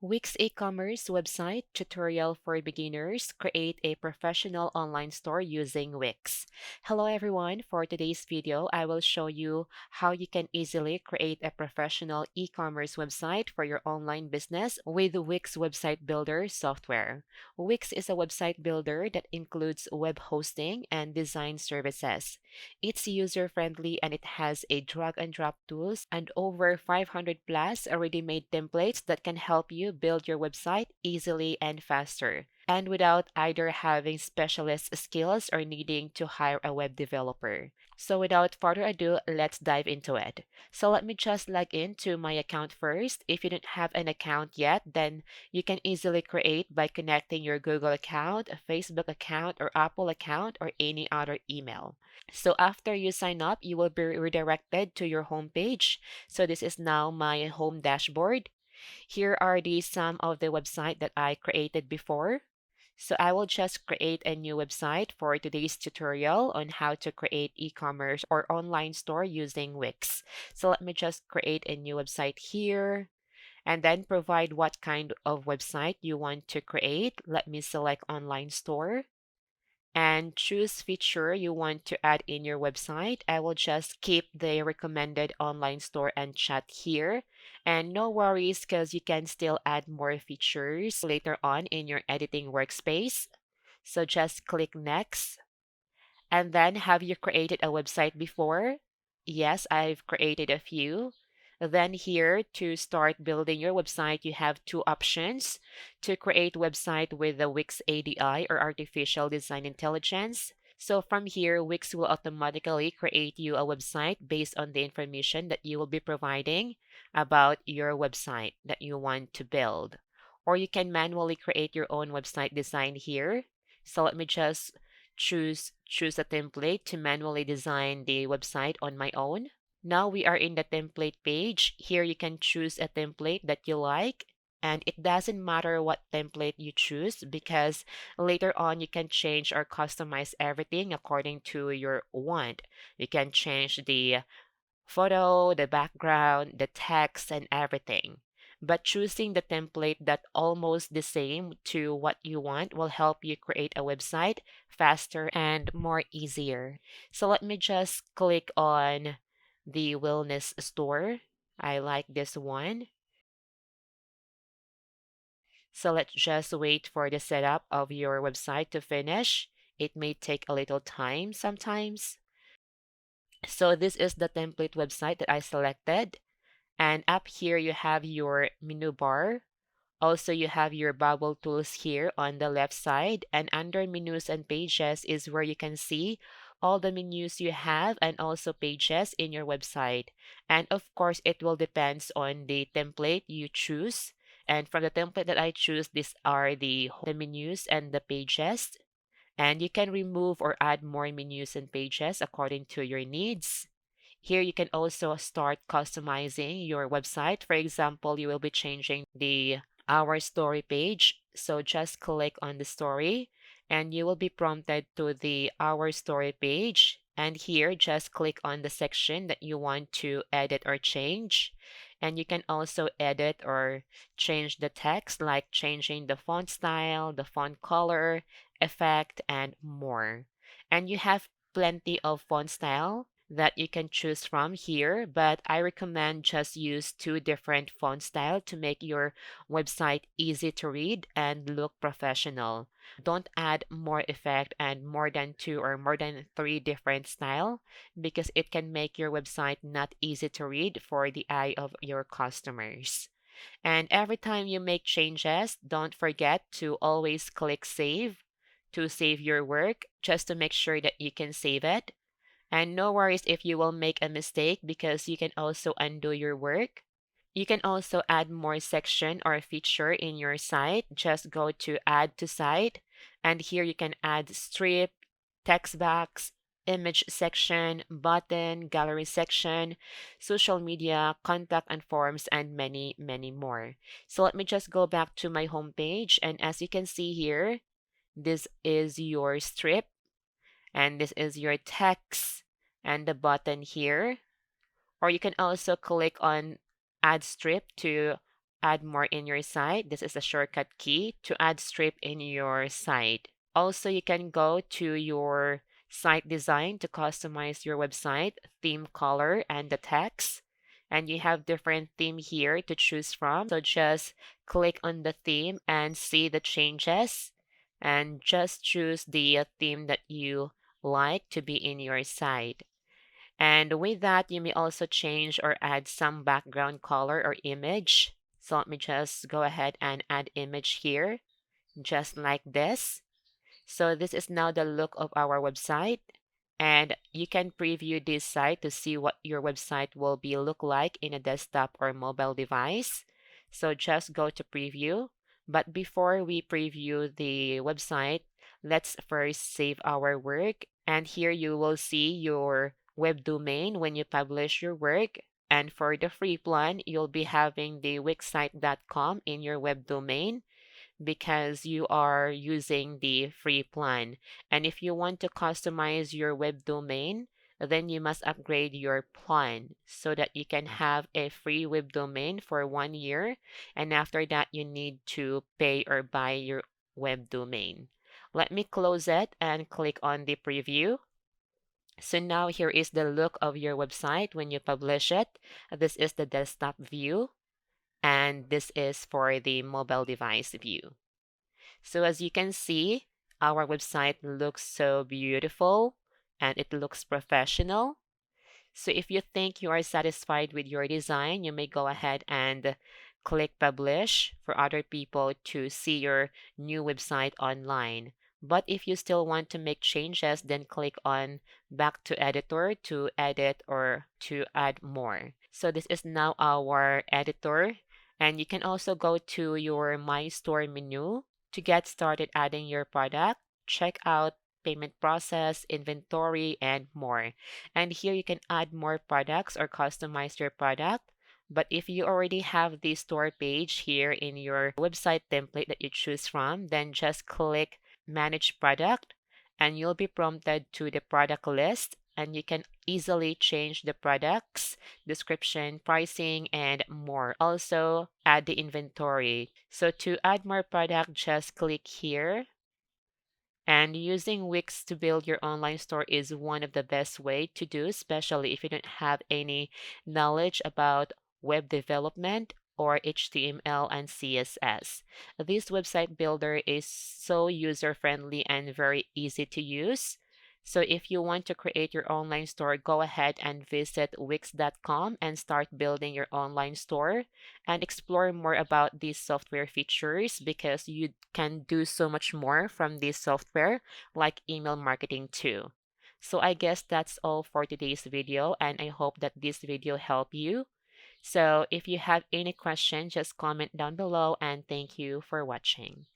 Wix eCommerce website tutorial for beginners. Create a professional online store using Wix. Hello everyone. For today's video, I will show you how you can easily create a professional e-commerce website for your online business with Wix website builder software. Wix is a website builder that includes web hosting and design services. It's user-friendly and it has a drag and drop tools and over 500 plus already made templates that can help you build your website easily and faster, and without either having specialist skills or needing to hire a web developer. So without further ado, let's dive into it. So let me just log into my account first. If you don't have an account yet, then you can easily create by connecting your Google account, a Facebook account, or Apple account, or any other email. So after you sign up, you will be redirected to your home page. So this is now my home dashboard. Here are some of the website that I created before. So I will just create a new website for today's tutorial on how to create e-commerce or online store using Wix. So let me just create a new website here and then provide what kind of website you want to create. Let me select online store and choose feature you want to add in your website. I will just keep the recommended online store and chat here. And no worries because you can still add more features later on in your editing workspace. So just click next. And then have you created a website before? Yes, I've created a few. Then here to start building your website, you have two options to create website with the Wix ADI or Artificial Design Intelligence. So from here, Wix will automatically create you a website based on the information that you will be providing about your website that you want to build. Or you can manually create your own website design here. So let me just choose a template to manually design the website on my own. Now we are in the template page. Here you can choose a template that you like. And it doesn't matter what template you choose because later on you can change or customize everything according to your want. You can change the photo, the background, the text, and everything. But choosing the template that almost the same to what you want will help you create a website faster and more easier. So let me just click on the wellness store. I like this one. So let's just wait for the setup of your website to finish. It may take a little time sometimes. So this is the template website that I selected. And up here, you have your menu bar. Also, you have your bubble tools here on the left side. And under menus and pages is where you can see all the menus you have and also pages in your website. And of course, it will depends on the template you choose. And from the template that I choose, these are the menus and the pages. And you can remove or add more menus and pages according to your needs. Here you can also start customizing your website. For example, you will be changing the Our Story page. So just click on the story and you will be prompted to the Our Story page. And here, just click on the section that you want to edit or change. And you can also edit or change the text, like changing the font style, the font color, effect, and more. And you have plenty of font style that you can choose from here, but I recommend just use two different font style to make your website easy to read and look professional. Don't add more effect and more than two or more than three different style because it can make your website not easy to read for the eye of your customers. And every time you make changes, don't forget to always click save to save your work just to make sure that you can save it. And no worries if you will make a mistake because you can also undo your work. You can also add more section or feature in your site. Just go to add to site and here you can add strip, text box, image section, button, gallery section, social media, contact and forms, and many, many more. So let me just go back to my home page. And as you can see here, this is your strip and this is your text and the button here. Or you can also click on add strip to add more in your site, this is a shortcut key to add strip in your site. Also, you can go to your site design to customize your website, theme color, and the text. And you have different theme here to choose from. So just click on the theme and see the changes. And just choose the theme that you like to be in your site. And with that, you may also change or add some background color or image. So let me just go ahead and add image here, just like this. So this is now the look of our website. And you can preview this site to see what your website will be look like in a desktop or mobile device. So just go to preview. But before we preview the website, let's first save our work. And here you will see your web domain when you publish your work. And for the free plan, you'll be having the wixsite.com in your web domain because you are using the free plan. And if you want to customize your web domain, then you must upgrade your plan so that you can have a free web domain for 1 year. And after that, you need to pay or buy your web domain. Let me close it and click on the preview. So now here is the look of your website when you publish it. This is the desktop view, and this is for the mobile device view. So as you can see, our website looks so beautiful and it looks professional. So if you think you are satisfied with your design, you may go ahead and click publish for other people to see your new website online. But if you still want to make changes, then click on back to editor to edit or to add more. So this is now our editor. And you can also go to your My Store menu to get started adding your product. Check out payment process, inventory, and more. And here you can add more products or customize your product. But if you already have the store page here in your website template that you choose from, then just click Manage Product and you'll be prompted to the product list, and you can easily change the products, description, pricing, and more. Also, add the inventory. So to add more product, just click here. And using Wix to build your online store is one of the best way to do, especially if you don't have any knowledge about web development or HTML and CSS. This website builder is so user-friendly and very easy to use. So if you want to create your online store, go ahead and visit wix.com and start building your online store and explore more about these software features because you can do so much more from this software like email marketing too. So I guess that's all for today's video, and I hope that this video helped you. So if you have any question, just comment down below, and thank you for watching.